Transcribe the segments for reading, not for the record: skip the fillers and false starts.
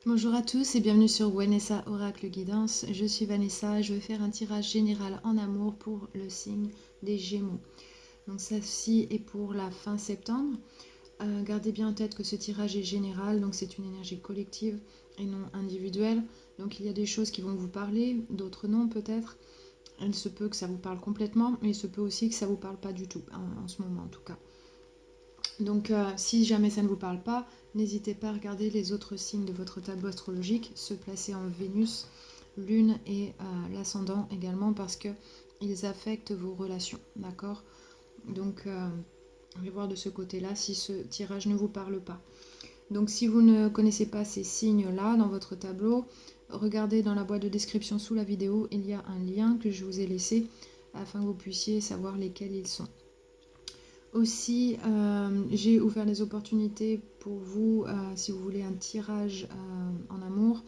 Bonjour à tous et bienvenue sur Vanessa Oracle Guidance. Je suis Vanessa et je vais faire un tirage général en amour pour le signe des Gémeaux. Donc ceci est pour la fin septembre. Gardez bien en tête que ce tirage est général, donc c'est une énergie collective et non individuelle. Donc il y a des choses qui vont vous parler, d'autres non peut-être. Il se peut que ça vous parle complètement, mais il se peut aussi que ça ne vous parle pas du tout, en ce moment en tout cas. Donc si jamais ça ne vous parle pas, n'hésitez pas à regarder les autres signes de votre tableau astrologique, se placer en Vénus, Lune et l'ascendant également parce qu'ils affectent vos relations, d'accord? Donc on va voir de ce côté-là si ce tirage ne vous parle pas. Donc si vous ne connaissez pas ces signes-là dans votre tableau, regardez dans la boîte de description sous la vidéo, il y a un lien que je vous ai laissé afin que vous puissiez savoir lesquels ils sont. Aussi, j'ai ouvert des opportunités pour vous, si vous voulez un tirage en amour.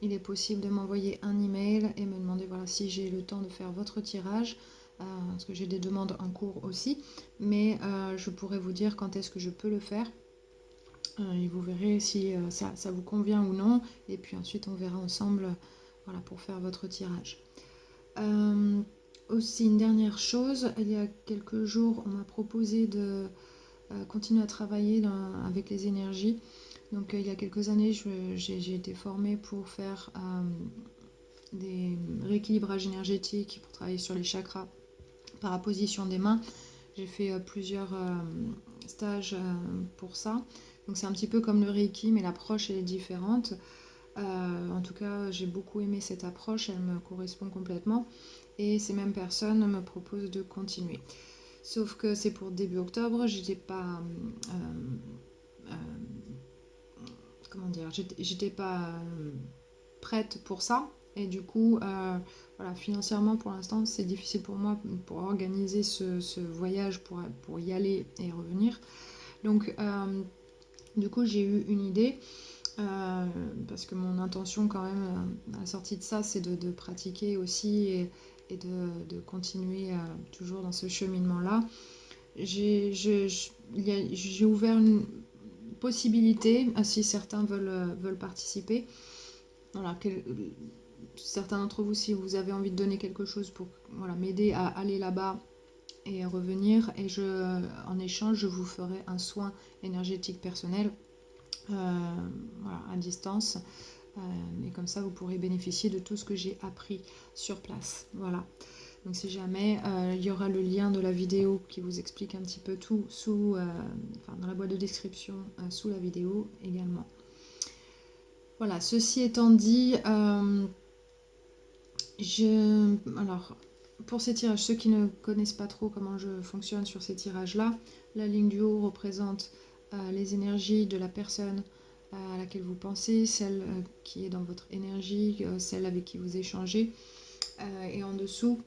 Il est possible de m'envoyer un email et me demander voilà, si j'ai le temps de faire votre tirage, parce que j'ai des demandes en cours aussi, mais je pourrais vous dire quand est-ce que je peux le faire. Et vous verrez si ça vous convient ou non, et puis ensuite on verra ensemble voilà, pour faire votre tirage. Aussi une dernière chose, il y a quelques jours, on m'a proposé de continuer à travailler avec les énergies. Donc il y a quelques années, j'ai été formée pour faire des rééquilibrages énergétiques, pour travailler sur les chakras par la position des mains. J'ai fait plusieurs stages pour ça. Donc c'est un petit peu comme le Reiki, mais l'approche est différente. En tout cas, j'ai beaucoup aimé cette approche, elle me correspond complètement. Et ces mêmes personnes me proposent de continuer. Sauf que c'est pour début octobre, j'étais pas. Euh, comment dire, j'étais pas prête pour ça. Et du coup, voilà, financièrement pour l'instant, c'est difficile pour moi pour organiser ce voyage, pour y aller et revenir. Donc, du coup, j'ai eu une idée. Parce que mon intention quand même à la sortie de ça c'est de pratiquer aussi et de continuer toujours dans ce cheminement là. J'ai ouvert une possibilité si certains veulent participer. Voilà, certains d'entre vous, si vous avez envie de donner quelque chose pour voilà, m'aider à aller là-bas et à revenir, et en échange, je vous ferai un soin énergétique personnel voilà, à distance. Et comme ça, vous pourrez bénéficier de tout ce que j'ai appris sur place. Voilà. Donc si jamais, il y aura le lien de la vidéo qui vous explique un petit peu tout dans la boîte de description sous la vidéo également. Voilà, ceci étant dit, alors, pour ces tirages, ceux qui ne connaissent pas trop comment je fonctionne sur ces tirages-là, la ligne du haut représente les énergies de la personne à laquelle vous pensez, celle qui est dans votre énergie, celle avec qui vous échangez. Et en dessous,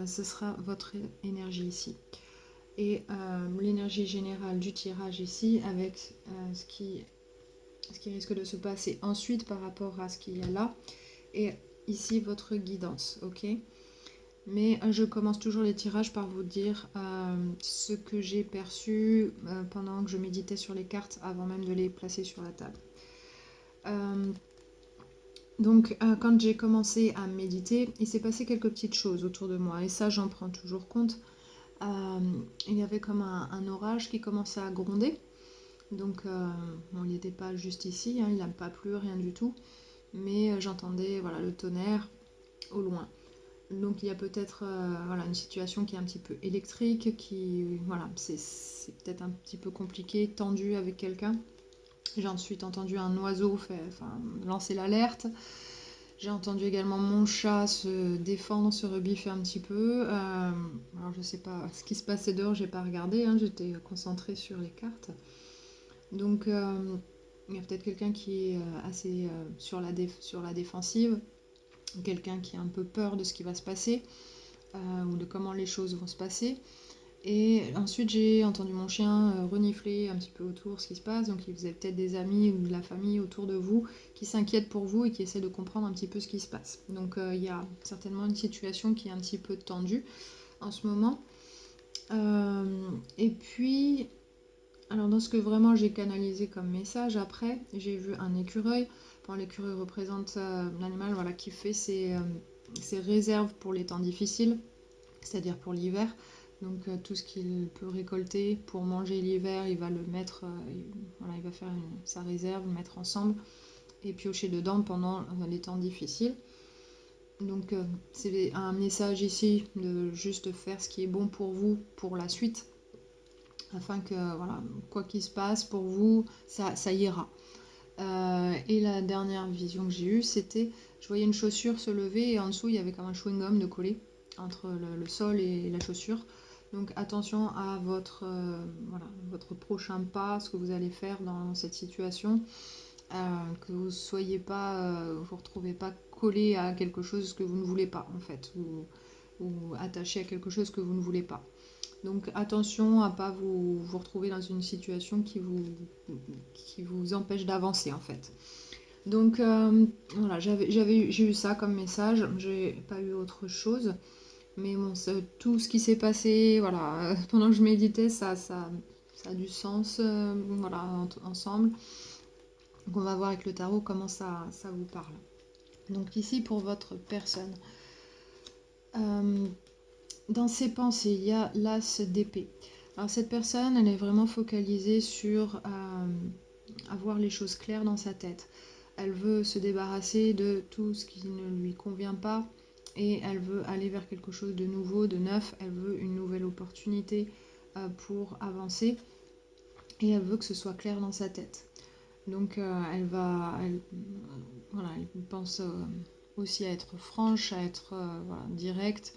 ce sera votre énergie ici. Et l'énergie générale du tirage ici, avec ce qui risque de se passer ensuite par rapport à ce qu'il y a là. Et ici, votre guidance, ok? Mais je commence toujours les tirages par vous dire ce que j'ai perçu pendant que je méditais sur les cartes avant même de les placer sur la table. Donc quand j'ai commencé à méditer, il s'est passé quelques petites choses autour de moi et ça j'en prends toujours compte. Il y avait comme un orage qui commençait à gronder. Donc bon, il n'était pas juste ici, hein, il n'a pas plu, rien du tout. Mais j'entendais voilà, le tonnerre au loin. Donc il y a peut-être voilà, une situation qui est un petit peu électrique, voilà, c'est peut-être un petit peu compliqué, tendu avec quelqu'un. J'ai ensuite entendu un oiseau lancer l'alerte. J'ai entendu également mon chat se défendre, se rebiffer un petit peu. Alors je sais pas ce qui se passait dehors, j'ai pas regardé, hein, j'étais concentrée sur les cartes. Donc il y a peut-être quelqu'un qui est assez sur la défensive, quelqu'un qui a un peu peur de ce qui va se passer ou de comment les choses vont se passer. Et ensuite, j'ai entendu mon chien renifler un petit peu autour ce qui se passe. Donc, il faisait peut-être des amis ou de la famille autour de vous qui s'inquiètent pour vous et qui essaient de comprendre un petit peu ce qui se passe. Donc, il y a certainement une situation qui est un petit peu tendue en ce moment. Et puis, alors dans ce que vraiment j'ai canalisé comme message après, j'ai vu un écureuil. l'écureuil représente l'animal, voilà, qui fait ses réserves pour les temps difficiles, c'est-à-dire pour l'hiver. Donc tout ce qu'il peut récolter pour manger l'hiver, il va le mettre, voilà, il va faire sa réserve, le mettre ensemble et piocher dedans pendant les temps difficiles. Donc c'est un message ici de juste faire ce qui est bon pour vous pour la suite, afin que voilà, quoi qu'il se passe pour vous, ça ira. Et la dernière vision que j'ai eue, c'était, je voyais une chaussure se lever et en dessous il y avait comme un chewing-gum de collé entre le sol et la chaussure. Donc attention à votre prochain pas, ce que vous allez faire dans cette situation, que vous soyez pas, vous retrouvez pas collé à quelque chose que vous ne voulez pas en fait, ou attaché à quelque chose que vous ne voulez pas. Donc attention à pas vous retrouver dans une situation qui vous empêche d'avancer en fait. Donc voilà, j'ai eu ça comme message, j'ai pas eu autre chose. Mais bon, tout ce qui s'est passé, voilà, pendant que je méditais, ça a du sens, voilà, ensemble. Donc on va voir avec le tarot comment ça vous parle. Donc ici pour votre personne, dans ses pensées, il y a l'as d'épée. Alors cette personne, elle est vraiment focalisée sur avoir les choses claires dans sa tête. Elle veut se débarrasser de tout ce qui ne lui convient pas et elle veut aller vers quelque chose de nouveau, de neuf. Elle veut une nouvelle opportunité pour avancer et elle veut que ce soit clair dans sa tête. Donc elle pense aussi à être franche, à être directe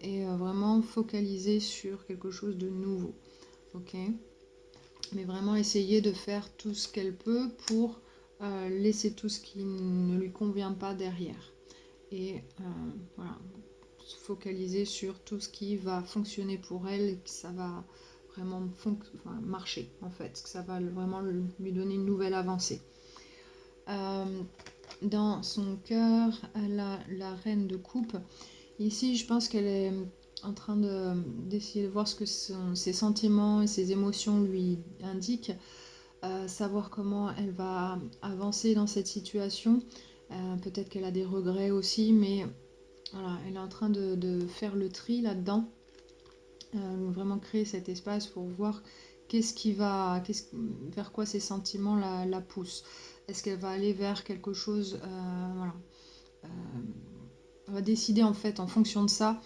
et vraiment focalisée sur quelque chose de nouveau. Ok ? Mais vraiment essayer de faire tout ce qu'elle peut pour laisser tout ce qui ne lui convient pas derrière. Et voilà, se focaliser sur tout ce qui va fonctionner pour elle et que ça va vraiment marcher en fait, que ça va vraiment lui donner une nouvelle avancée. Dans son cœur, elle a la reine de coupe. Ici, je pense qu'elle est en train d'essayer de voir ce que ses sentiments et ses émotions lui indiquent, savoir comment elle va avancer dans cette situation. Peut-être qu'elle a des regrets aussi, mais voilà, elle est en train de faire le tri là-dedans, vraiment créer cet espace pour voir vers quoi ses sentiments la poussent. Est-ce qu'elle va aller vers quelque chose, elle va décider en fait en fonction de ça,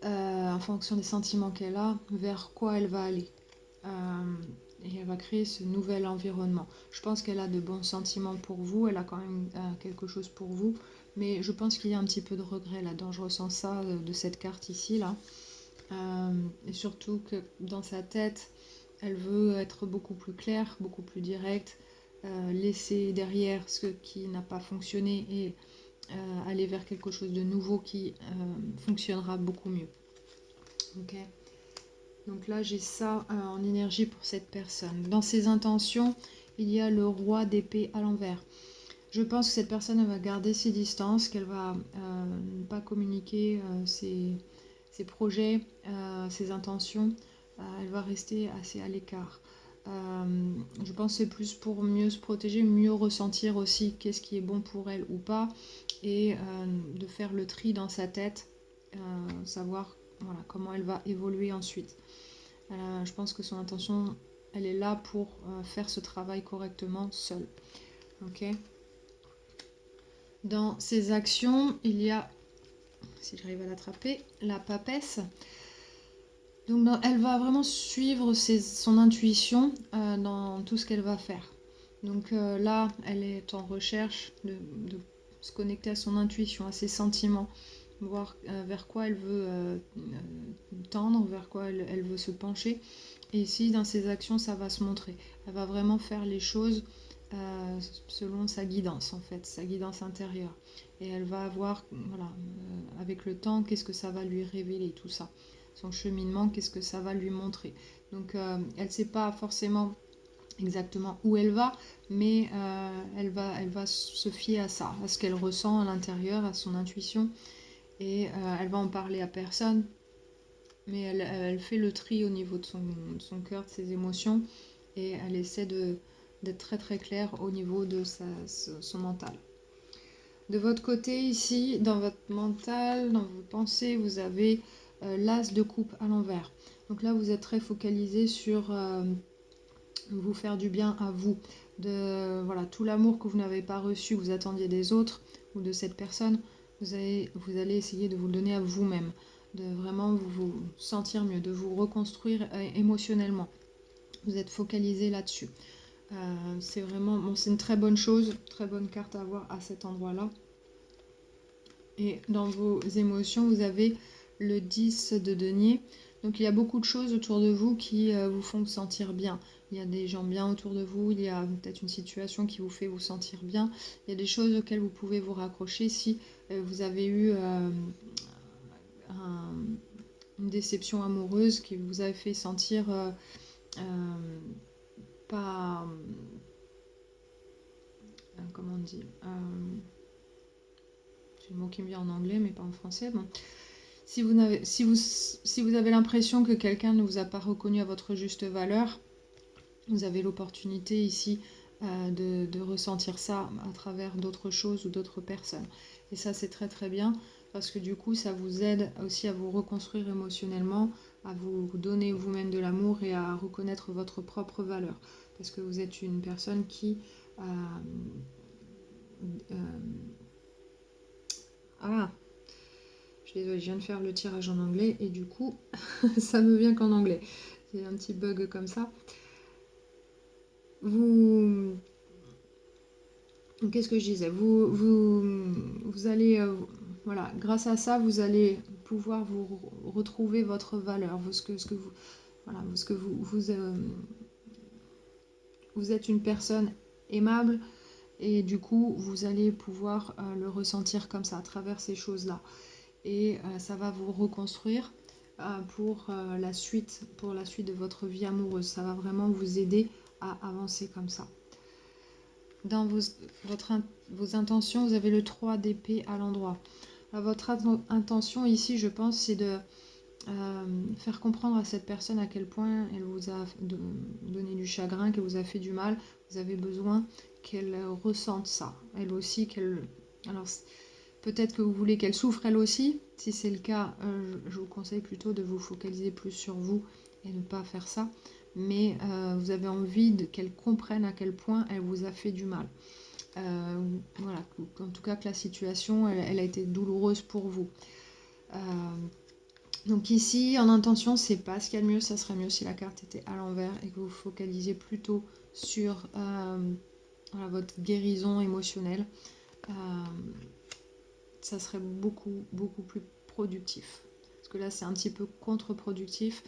en fonction des sentiments qu'elle a, vers quoi elle va aller. Et elle va créer ce nouvel environnement. Je pense qu'elle a de bons sentiments pour vous, elle a quand même quelque chose pour vous, mais je pense qu'il y a un petit peu de regret là-dedans. Je ressens ça de cette carte ici, là. Et surtout que dans sa tête, elle veut être beaucoup plus claire, beaucoup plus directe, laisser derrière ce qui n'a pas fonctionné et aller vers quelque chose de nouveau qui fonctionnera beaucoup mieux. Ok ? Donc là, j'ai ça en énergie pour cette personne. Dans ses intentions, il y a le roi d'épée à l'envers. Je pense que cette personne elle va garder ses distances, qu'elle va ne pas communiquer ses projets, ses intentions. Elle va rester assez à l'écart. Je pense que c'est plus pour mieux se protéger, mieux ressentir aussi qu'est-ce qui est bon pour elle ou pas, et de faire le tri dans sa tête, savoir comment elle va évoluer ensuite. Je pense que son intention, elle est là pour faire ce travail correctement seule. Ok ? Dans ses actions, il y a, si j'arrive à l'attraper, la papesse. Donc elle va vraiment suivre son intuition dans tout ce qu'elle va faire. Donc là, elle est en recherche de se connecter à son intuition, à ses sentiments, voir vers quoi elle veut tendre, vers quoi elle veut se pencher. Et ici, dans ses actions, ça va se montrer. Elle va vraiment faire les choses selon sa guidance, en fait, sa guidance intérieure. Et elle va voir, avec le temps, qu'est-ce que ça va lui révéler, tout ça. Son cheminement, qu'est-ce que ça va lui montrer. Donc, elle ne sait pas forcément exactement où elle va, mais elle va se fier à ça, à ce qu'elle ressent à l'intérieur, à son intuition. Et elle va en parler à personne, mais elle fait le tri au niveau de son cœur, de ses émotions, et elle essaie de d'être très très clair au niveau de son mental. De votre côté ici, dans votre mental, dans vos pensées, vous avez l'as de coupe à l'envers. Donc là, vous êtes très focalisé sur vous faire du bien à vous. Voilà, tout l'amour que vous n'avez pas reçu, que vous attendiez des autres ou de cette personne, vous allez essayer de vous le donner à vous-même, de vraiment vous sentir mieux, de vous reconstruire émotionnellement. Vous êtes focalisé là-dessus. C'est vraiment, bon, c'est une très bonne chose, très bonne carte à avoir à cet endroit-là. Et dans vos émotions, vous avez le 10 de denier. Donc il y a beaucoup de choses autour de vous qui vous font vous sentir bien. Il y a des gens bien autour de vous, il y a peut-être une situation qui vous fait vous sentir bien. Il y a des choses auxquelles vous pouvez vous raccrocher si vous avez eu une déception amoureuse qui vous a fait sentir pas... comment on dit j'ai le mot qui me vient en anglais mais pas en français. Bon. Si vous avez l'impression que quelqu'un ne vous a pas reconnu à votre juste valeur, vous avez l'opportunité ici de ressentir ça à travers d'autres choses ou d'autres personnes. Et ça, c'est très très bien parce que du coup, ça vous aide aussi à vous reconstruire émotionnellement, à vous donner vous-même de l'amour et à reconnaître votre propre valeur. Parce que vous êtes une personne qui... je suis désolée, je viens de faire le tirage en anglais et du coup, ça me vient qu'en anglais. C'est un petit bug comme ça. Qu'est-ce que je disais vous allez, voilà, grâce à ça, vous allez pouvoir vous retrouver votre valeur, vous êtes une personne aimable et du coup, vous allez pouvoir le ressentir comme ça, à travers ces choses-là. Et ça va vous reconstruire pour la suite de votre vie amoureuse. Ça va vraiment vous aider à avancer comme ça. Dans vos intentions, vous avez le 3 d'épée à l'endroit. Votre intention ici, je pense, c'est de faire comprendre à cette personne à quel point elle vous a donné du chagrin, qu'elle vous a fait du mal. Vous avez besoin qu'elle ressente ça. Elle aussi, alors, peut-être que vous voulez qu'elle souffre elle aussi. Si c'est le cas, je vous conseille plutôt de vous focaliser plus sur vous et ne pas faire ça. Mais vous avez envie qu'elle comprenne à quel point elle vous a fait du mal. Voilà, en tout cas que la situation, elle a été douloureuse pour vous. Donc ici, en intention, c'est pas ce qu'il y a de mieux. Ça serait mieux si la carte était à l'envers et que vous focalisiez plutôt sur voilà, votre guérison émotionnelle. Ça serait beaucoup, beaucoup plus productif. Parce que là, c'est un petit peu contre-productif.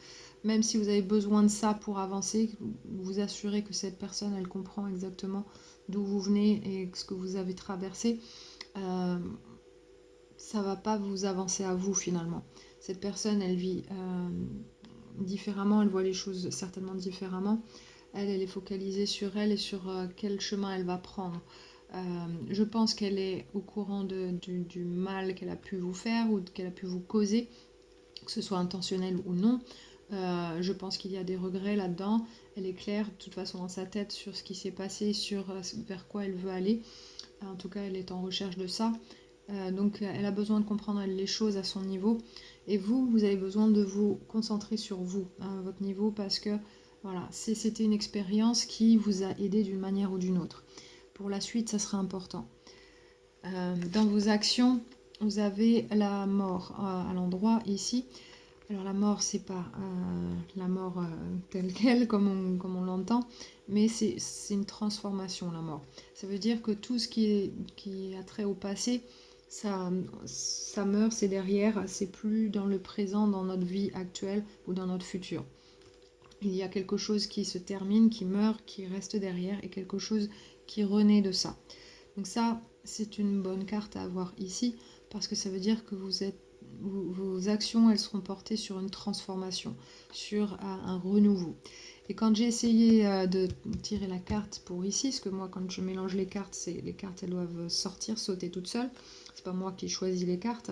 Même si vous avez besoin de ça pour avancer, vous assurez que cette personne, elle comprend exactement d'où vous venez et ce que vous avez traversé. Ça va pas vous avancer à vous, finalement. Cette personne, elle vit différemment, elle voit les choses certainement différemment. Elle est focalisée sur elle et sur quel chemin elle va prendre. Je pense qu'elle est au courant du mal qu'elle a pu vous faire ou qu'elle a pu vous causer, que ce soit intentionnel ou non. Je pense qu'il y a des regrets là-dedans. Elle est claire de toute façon dans sa tête sur ce qui s'est passé, sur vers quoi elle veut aller. En tout cas, elle est en recherche de ça. Donc elle a besoin de comprendre les choses à son niveau. Et vous avez besoin de vous concentrer sur vous, à votre niveau, parce que voilà, c'était une expérience qui vous a aidé d'une manière ou d'une autre. Pour la suite, ça sera important. Dans vos actions, vous avez la mort à l'endroit ici. Alors la mort, c'est pas la mort telle qu'elle, comme on l'entend, mais c'est une transformation, la mort. Ça veut dire que tout ce qui a trait au passé, ça meurt, c'est derrière, c'est plus dans le présent, dans notre vie actuelle ou dans notre futur. Il y a quelque chose qui se termine, qui meurt, qui reste derrière, et quelque chose qui renaît de ça. Donc ça, c'est une bonne carte à avoir ici, parce que ça veut dire que vos actions, elles seront portées sur une transformation, sur un renouveau. Et quand j'ai essayé de tirer la carte pour ici, parce que moi, quand je mélange les cartes, les cartes, elles doivent sortir, sauter toutes seules. C'est pas moi qui choisis les cartes.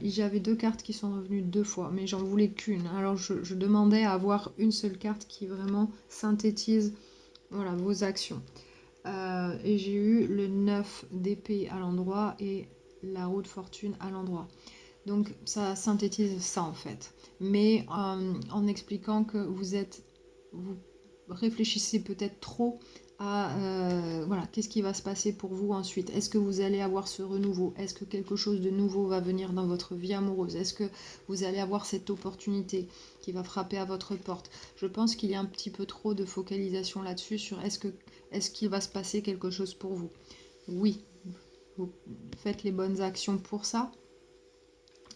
J'avais 2 cartes qui sont revenues 2 fois, mais j'en voulais qu'une. Alors je demandais à avoir une seule carte qui vraiment synthétise voilà, vos actions. Et j'ai eu le 9 d'épée à l'endroit et la roue de fortune à l'endroit. Donc ça synthétise ça en fait. Mais en expliquant que vous réfléchissez peut-être trop à voilà, qu'est-ce qui va se passer pour vous ensuite. Est-ce que vous allez avoir ce renouveau? Est-ce que quelque chose de nouveau va venir dans votre vie amoureuse? Est-ce que vous allez avoir cette opportunité qui va frapper à votre porte? Je pense qu'il y a un petit peu trop de focalisation là-dessus sur est-ce qu'il va se passer quelque chose pour vous? Oui, vous faites les bonnes actions pour ça.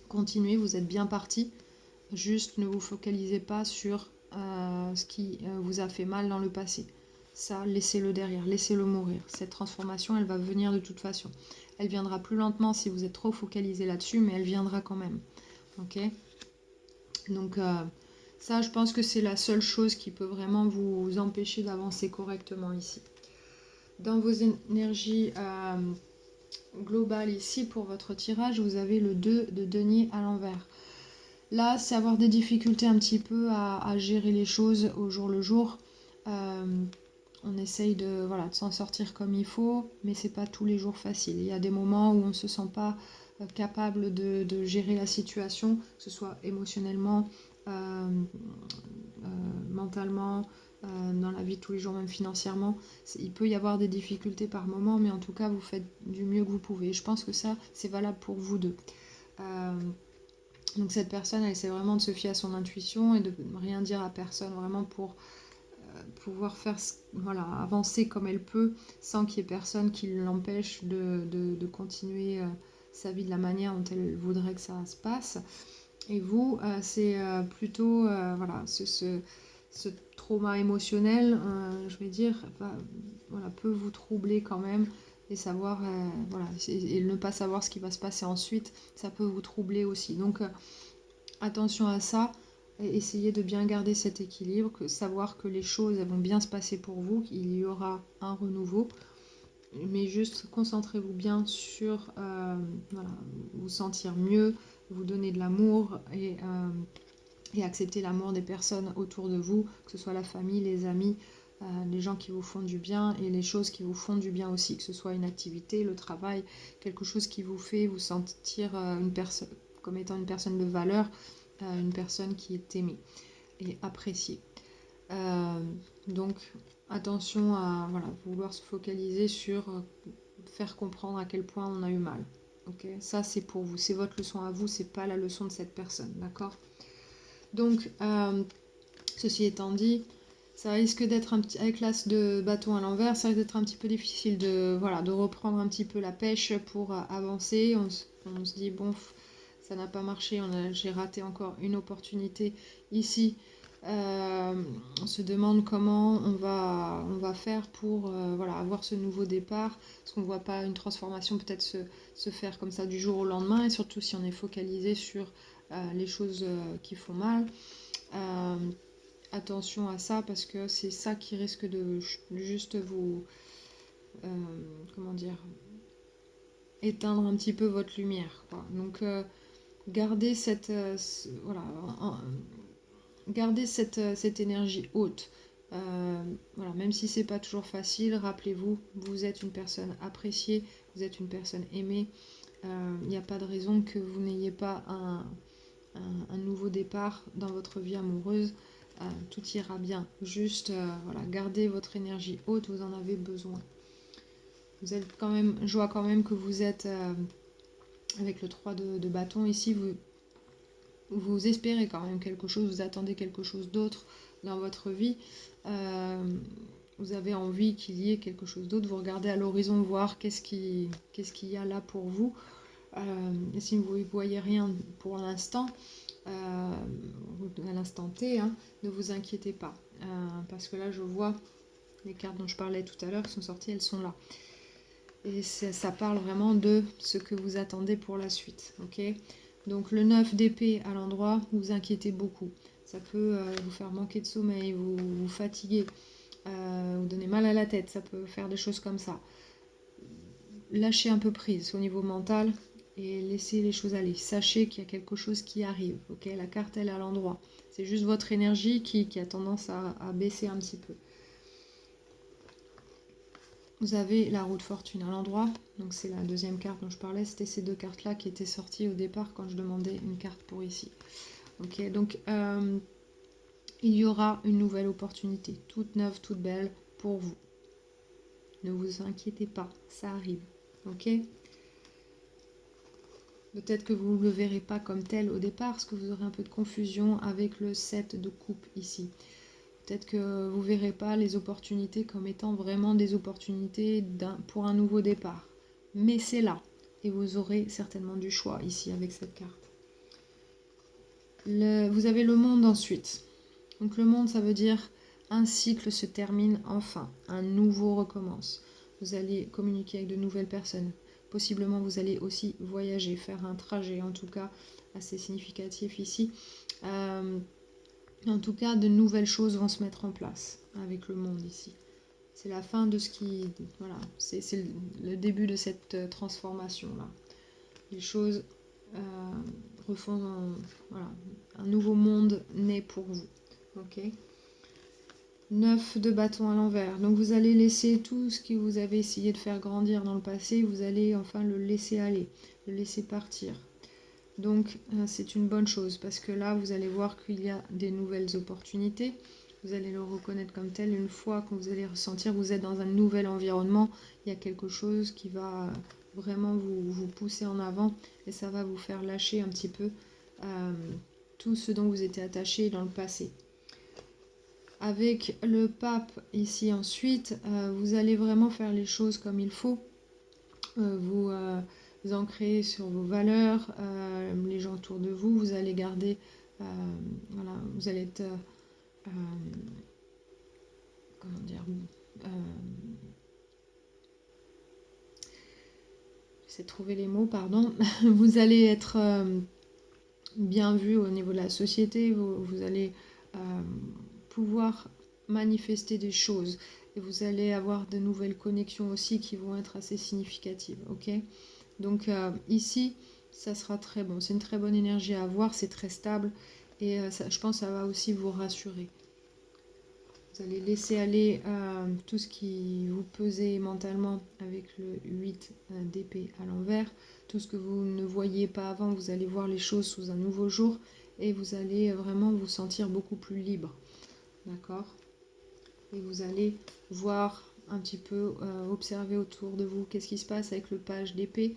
Continuez, vous êtes bien parti. Juste ne vous focalisez pas sur ce qui vous a fait mal dans le passé. Ça, laissez-le derrière, laissez-le mourir. Cette transformation, elle va venir de toute façon. Elle viendra plus lentement si vous êtes trop focalisé là-dessus, mais elle viendra quand même. Ok? Donc ça, je pense que c'est la seule chose qui peut vraiment vous empêcher d'avancer correctement ici. Dans vos énergies globales ici, pour votre tirage, vous avez le 2 de denier à l'envers. Là, c'est avoir des difficultés un petit peu à gérer les choses au jour le jour. On essaye de s'en sortir comme il faut, mais c'est pas tous les jours facile. Il y a des moments où on ne se sent pas capable de gérer la situation, que ce soit émotionnellement, mentalement, dans la vie de tous les jours, même financièrement. Il peut y avoir des difficultés par moment, mais en tout cas, vous faites du mieux que vous pouvez. Je pense que ça, c'est valable pour vous deux. Donc cette personne, elle essaie vraiment de se fier à son intuition et de ne rien dire à personne, vraiment pour pouvoir faire avancer comme elle peut, sans qu'il y ait personne qui l'empêche de continuer sa vie de la manière dont elle voudrait que ça se passe. Et vous, c'est plutôt ce trauma émotionnel, je vais dire, peut vous troubler quand même. Et savoir, et ne pas savoir ce qui va se passer ensuite, ça peut vous troubler aussi. Donc, attention à ça, et essayez de bien garder cet équilibre, savoir que les choses elles vont bien se passer pour vous, qu'il y aura un renouveau, mais juste concentrez-vous bien sur vous sentir mieux, vous donner de l'amour et accepter l'amour des personnes autour de vous, que ce soit la famille, les amis, les gens qui vous font du bien et les choses qui vous font du bien aussi, que ce soit une activité, le travail, quelque chose qui vous fait vous sentir comme étant une personne de valeur, une personne qui est aimée et appréciée. Donc attention à vouloir se focaliser sur faire comprendre à quel point on a eu mal. Okay, ça c'est pour vous, c'est votre leçon à vous, c'est pas la leçon de cette personne, d'accord? Donc, ceci étant dit, ça risque d'être avec l'as de bâton à l'envers, ça risque d'être un petit peu difficile de reprendre un petit peu la pêche pour avancer. On se dit, bon, ça n'a pas marché, j'ai raté encore une opportunité ici. On se demande comment on va faire pour avoir ce nouveau départ, parce qu'on ne voit pas une transformation peut-être se faire comme ça du jour au lendemain, et surtout si on est focalisé sur les choses qui font mal. Attention à ça, parce que c'est ça qui risque de juste vous éteindre un petit peu votre lumière, quoi. Donc gardez cette gardez cette énergie haute. Même si c'est pas toujours facile, rappelez-vous, vous êtes une personne appréciée, vous êtes une personne aimée. Il n'y a pas de raison que vous n'ayez pas un nouveau départ dans votre vie amoureuse. Tout ira bien. Juste gardez votre énergie haute, vous en avez besoin. Vous êtes quand même, je vois quand même que vous êtes avec le 3 de bâton ici, vous espérez quand même quelque chose, vous attendez quelque chose d'autre dans votre vie. Vous avez envie qu'il y ait quelque chose d'autre, vous regardez à l'horizon voir qu'est-ce qu'il y a là pour vous. Et si vous ne voyez rien pour l'instant, à l'instant T, ne vous inquiétez pas. Parce que là, je vois les cartes dont je parlais tout à l'heure qui sont sorties, elles sont là. Et ça parle vraiment de ce que vous attendez pour la suite. Okay, donc le 9 d'épée à l'endroit, vous inquiétez beaucoup. Ça peut vous faire manquer de sommeil, vous fatiguer, vous donner mal à la tête, ça peut faire des choses comme ça. Lâchez un peu prise au niveau mental et laissez les choses aller. Sachez qu'il y a quelque chose qui arrive. Okay, la carte, elle est à l'endroit. C'est juste votre énergie qui a tendance à baisser un petit peu. vous avez la roue de fortune à l'endroit. Donc c'est la deuxième carte dont je parlais. C'était ces deux cartes-là qui étaient sorties au départ quand je demandais une carte pour ici. Ok, donc il y aura une nouvelle opportunité, toute neuve, toute belle pour vous. Ne vous inquiétez pas, ça arrive. Ok. Peut-être que vous ne le verrez pas comme tel au départ, parce que vous aurez un peu de confusion avec le 7 de coupe ici. Peut-être que vous ne verrez pas les opportunités comme étant vraiment des opportunités pour un nouveau départ. Mais c'est là, et vous aurez certainement du choix ici avec cette carte. Vous avez le monde ensuite. Donc le monde, ça veut dire un cycle se termine enfin, un nouveau recommence. Vous allez communiquer avec de nouvelles personnes. Possiblement, vous allez aussi voyager, faire un trajet, en tout cas assez significatif ici. En tout cas, de nouvelles choses vont se mettre en place avec le monde ici. C'est la fin de ce qui... Voilà, c'est le début de cette transformation-là. Les choses refont... Voilà, un nouveau monde naît pour vous. Ok. 9 de bâton à l'envers. Donc vous allez laisser tout ce que vous avez essayé de faire grandir dans le passé, vous allez enfin le laisser aller, le laisser partir. Donc c'est une bonne chose parce que là vous allez voir qu'il y a des nouvelles opportunités. Vous allez le reconnaître comme tel une fois que vous allez ressentir que vous êtes dans un nouvel environnement. Il y a quelque chose qui va vraiment vous pousser en avant et ça va vous faire lâcher un petit peu tout ce dont vous étiez attaché dans le passé. Avec le pape ici ensuite, vous allez vraiment faire les choses comme il faut. Vous ancrer sur vos valeurs, les gens autour de vous, vous allez garder, voilà, vous allez être, comment dire, j'essaie de trouver les mots, pardon, vous allez être bien vu au niveau de la société, vous allez pouvoir manifester des choses et vous allez avoir de nouvelles connexions aussi qui vont être assez significatives, ok? Donc ici, ça sera très bon. C'est une très bonne énergie à avoir, c'est très stable et ça, je pense que ça va aussi vous rassurer. Vous allez laisser aller tout ce qui vous pesait mentalement avec le 8 d'épée à l'envers. Tout ce que vous ne voyiez pas avant, vous allez voir les choses sous un nouveau jour et vous allez vraiment vous sentir beaucoup plus libre. D'accord? Et vous allez voir un petit peu, observer autour de vous qu'est-ce qui se passe avec le page d'épée.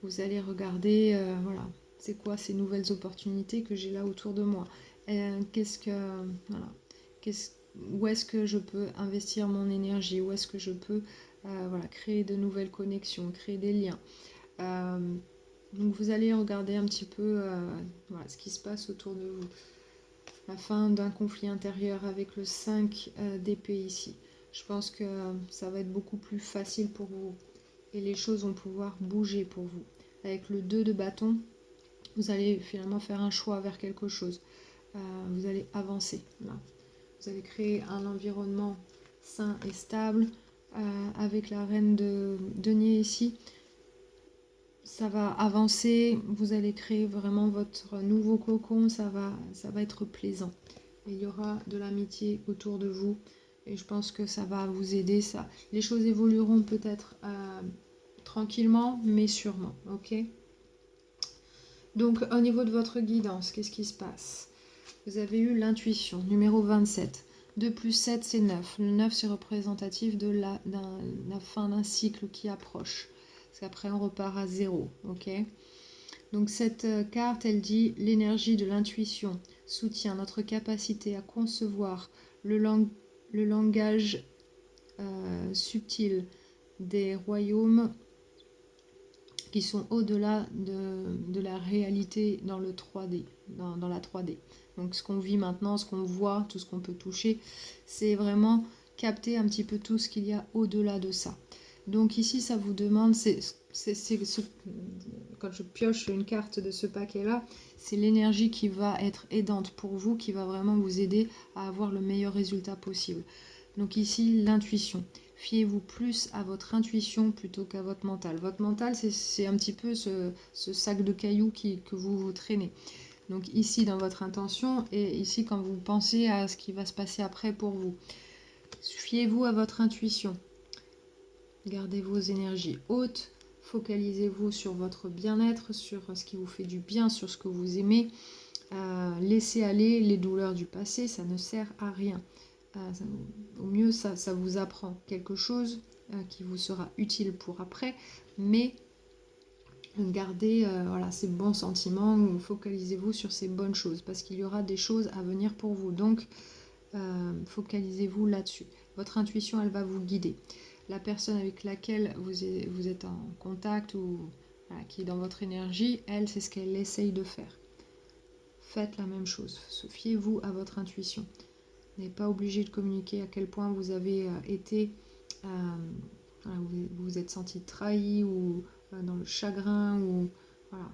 Vous allez regarder, voilà, c'est quoi ces nouvelles opportunités que j'ai là autour de moi. Voilà, où est-ce que je peux investir mon énergie, où est-ce que je peux voilà, créer de nouvelles connexions, créer des liens. Donc vous allez regarder un petit peu voilà, ce qui se passe autour de vous. La fin d'un conflit intérieur avec le 5 d'épée ici. Je pense que ça va être beaucoup plus facile pour vous et les choses vont pouvoir bouger pour vous. Avec le 2 de bâton, vous allez finalement faire un choix vers quelque chose. Vous allez avancer. Là. Vous allez créer un environnement sain et stable. Avec la reine de denier ici, ça va avancer. Vous allez créer vraiment votre nouveau cocon. Ça va être plaisant. Et il y aura de l'amitié autour de vous. Et je pense que ça va vous aider. Les choses évolueront peut-être tranquillement, mais sûrement. Ok ? Donc, au niveau de votre guidance, qu'est-ce qui se passe? Vous avez eu l'intuition, numéro 27. 2 plus 7, c'est 9. Le 9, c'est représentatif de la fin d'un cycle qui approche. Parce qu'après, on repart à 0. Ok? Donc, cette carte, elle dit l'énergie de l'intuition soutient notre capacité à concevoir le langage subtil des royaumes qui sont au-delà de la réalité dans le 3D, dans la 3D. Donc ce qu'on vit maintenant, ce qu'on voit, tout ce qu'on peut toucher, c'est vraiment capter un petit peu tout ce qu'il y a au-delà de ça. Donc ici, ça vous demande, quand je pioche une carte de ce paquet-là, c'est l'énergie qui va être aidante pour vous, qui va vraiment vous aider à avoir le meilleur résultat possible. Donc ici, l'intuition. Fiez-vous plus à votre intuition plutôt qu'à votre mental. Votre mental, c'est un petit peu ce sac de cailloux que vous traînez. Donc ici, dans votre intention, et ici, quand vous pensez à ce qui va se passer après pour vous. Fiez-vous à votre intuition. Gardez vos énergies hautes. Focalisez-vous sur votre bien-être, sur ce qui vous fait du bien, sur ce que vous aimez. Laissez aller les douleurs du passé, ça ne sert à rien. Au mieux, ça vous apprend quelque chose qui vous sera utile pour après, mais gardez voilà, ces bons sentiments, focalisez-vous sur ces bonnes choses, parce qu'il y aura des choses à venir pour vous. Donc, focalisez-vous là-dessus. Votre intuition, elle va vous guider. La personne avec laquelle vous êtes en contact ou voilà, qui est dans votre énergie, elle, c'est ce qu'elle essaye de faire. Faites la même chose. Fiez-vous à votre intuition. Vous n'êtes pas obligé de communiquer à quel point vous avez été, vous vous êtes senti trahi ou dans le chagrin. Ou, voilà.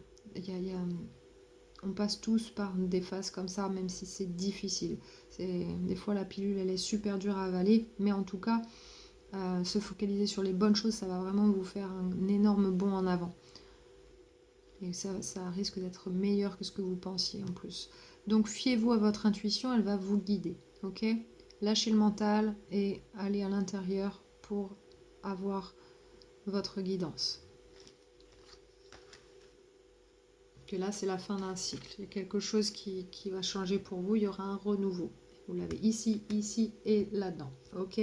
On passe tous par des phases comme ça, même si c'est difficile. Des fois, la pilule, elle est super dure à avaler, mais en tout cas, se focaliser sur les bonnes choses, ça va vraiment vous faire un énorme bond en avant. Et ça risque d'être meilleur que ce que vous pensiez en plus. Donc, fiez-vous à votre intuition, elle va vous guider. Ok ? Lâchez le mental et allez à l'intérieur pour avoir votre guidance. Que là, c'est la fin d'un cycle. Il y a quelque chose qui va changer pour vous. Il y aura un renouveau. Vous l'avez ici, ici et là-dedans. Ok ?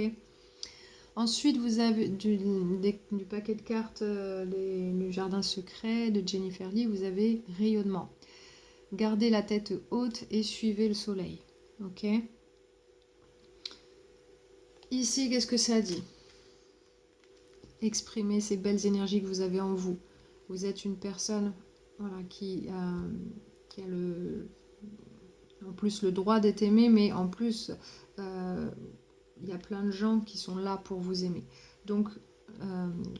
Ensuite, vous avez du paquet de cartes, le jardin secret de Jennifer Lee, vous avez rayonnement. Gardez la tête haute et suivez le soleil. Ok ? Ici, qu'est-ce que ça dit ? Exprimez ces belles énergies que vous avez en vous. Vous êtes une personne voilà, qui a en plus le droit d'être aimée, mais en plus, il y a plein de gens qui sont là pour vous aimer. Donc,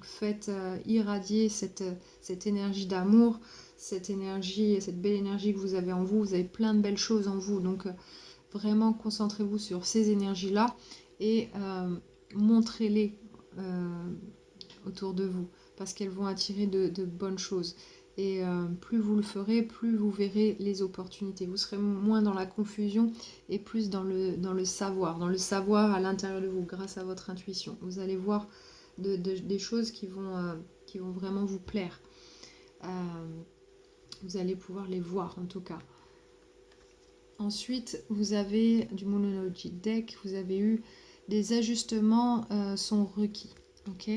faites irradier cette énergie d'amour, cette belle énergie que vous avez en vous. Vous avez plein de belles choses en vous. Donc, vraiment, concentrez-vous sur ces énergies-là et montrez-les autour de vous, parce qu'elles vont attirer de bonnes choses. Et plus vous le ferez, plus vous verrez les opportunités. Vous serez moins dans la confusion et plus dans le savoir à l'intérieur de vous, grâce à votre intuition. Vous allez voir des choses qui vont vraiment vous plaire. Vous allez pouvoir les voir en tout cas. Ensuite, vous avez du Moonology Deck, vous avez eu des ajustements sont requis. Ok ?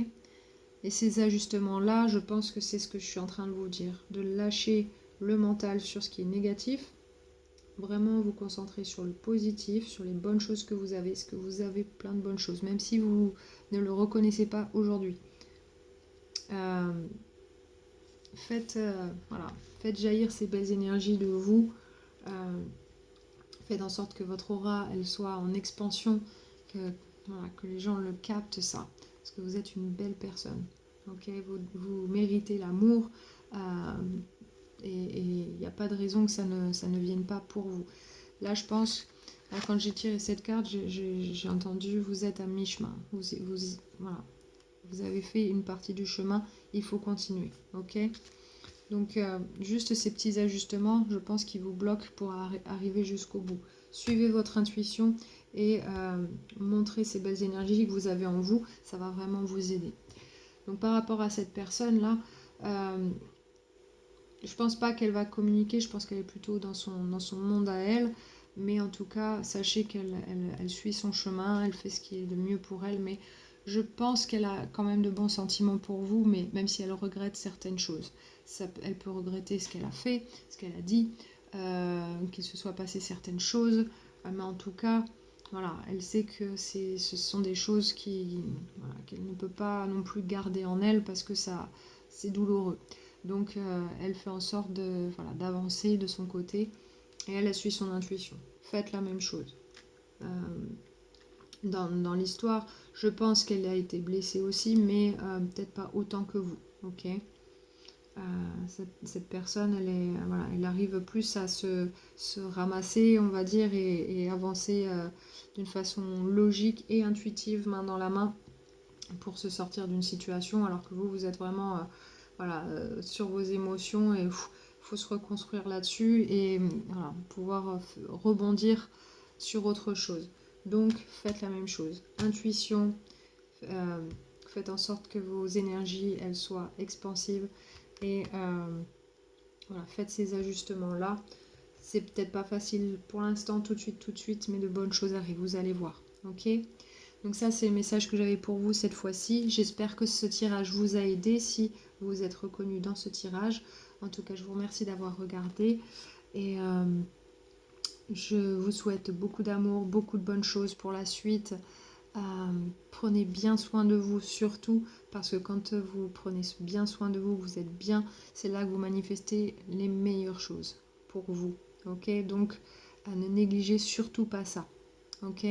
Et ces ajustements-là, je pense que c'est ce que je suis en train de vous dire. De lâcher le mental sur ce qui est négatif. Vraiment vous concentrer sur le positif, sur les bonnes choses que vous avez. Parce que vous avez plein de bonnes choses, même si vous ne le reconnaissez pas aujourd'hui. Faites jaillir ces belles énergies de vous. Faites en sorte que votre aura, elle soit en expansion. Que les gens le captent ça. Parce que vous êtes une belle personne. Okay, vous méritez l'amour et il n'y a pas de raison que ça ne vienne pas pour vous. Là, je pense, là, quand j'ai tiré cette carte, j'ai entendu vous êtes à mi-chemin. Voilà, vous avez fait une partie du chemin, il faut continuer. Ok ? Donc, juste ces petits ajustements, je pense qu'ils vous bloquent pour arriver jusqu'au bout. Suivez votre intuition et montrez ces belles énergies que vous avez en vous, ça va vraiment vous aider. Donc par rapport à cette personne-là, je pense pas qu'elle va communiquer, je pense qu'elle est plutôt dans son monde à elle. Mais en tout cas, sachez qu'elle suit son chemin, elle fait ce qui est de mieux pour elle. Mais je pense qu'elle a quand même de bons sentiments pour vous, mais même si elle regrette certaines choses. Elle peut regretter ce qu'elle a fait, ce qu'elle a dit, qu'il se soit passé certaines choses. Mais en tout cas, voilà, elle sait que ce sont des choses qu'elle ne peut pas non plus garder en elle parce que c'est douloureux. Donc elle fait en sorte d'avancer de son côté et elle suit son intuition. Faites la même chose. Dans l'histoire, je pense qu'elle a été blessée aussi, mais peut-être pas autant que vous. Ok ? Cette personne, elle arrive plus à se ramasser, on va dire, et avancer d'une façon logique et intuitive, main dans la main, pour se sortir d'une situation, alors que vous êtes vraiment sur vos émotions et il faut se reconstruire là-dessus et pouvoir rebondir sur autre chose. Donc, faites la même chose. Intuition, faites en sorte que vos énergies, elles soient expansives. Et voilà, faites ces ajustements-là. C'est peut-être pas facile pour l'instant, tout de suite, mais de bonnes choses arrivent, vous allez voir. Ok? Donc ça, c'est le message que j'avais pour vous cette fois-ci. J'espère que ce tirage vous a aidé, si vous êtes reconnu dans ce tirage. En tout cas, je vous remercie d'avoir regardé. Et je vous souhaite beaucoup d'amour, beaucoup de bonnes choses pour la suite. Prenez bien soin de vous surtout, parce que quand vous prenez bien soin de vous, vous êtes bien, c'est là que vous manifestez les meilleures choses pour vous. Ok? Donc, ne négligez surtout pas ça. Ok?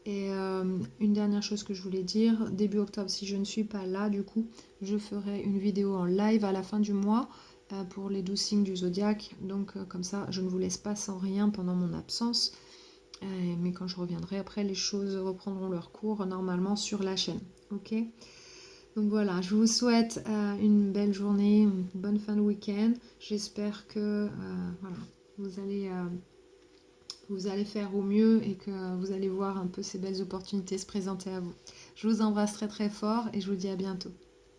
Et une dernière chose que je voulais dire, début octobre, si je ne suis pas là, du coup, je ferai une vidéo en live à la fin du mois pour les 12 signes du zodiaque. Donc comme ça, je ne vous laisse pas sans rien pendant mon absence. Mais quand je reviendrai, après, les choses reprendront leur cours normalement sur la chaîne. Ok? Donc voilà, je vous souhaite une belle journée, une bonne fin de week-end. J'espère que voilà, vous allez faire au mieux et que vous allez voir un peu ces belles opportunités se présenter à vous. Je vous embrasse très très fort et je vous dis à bientôt.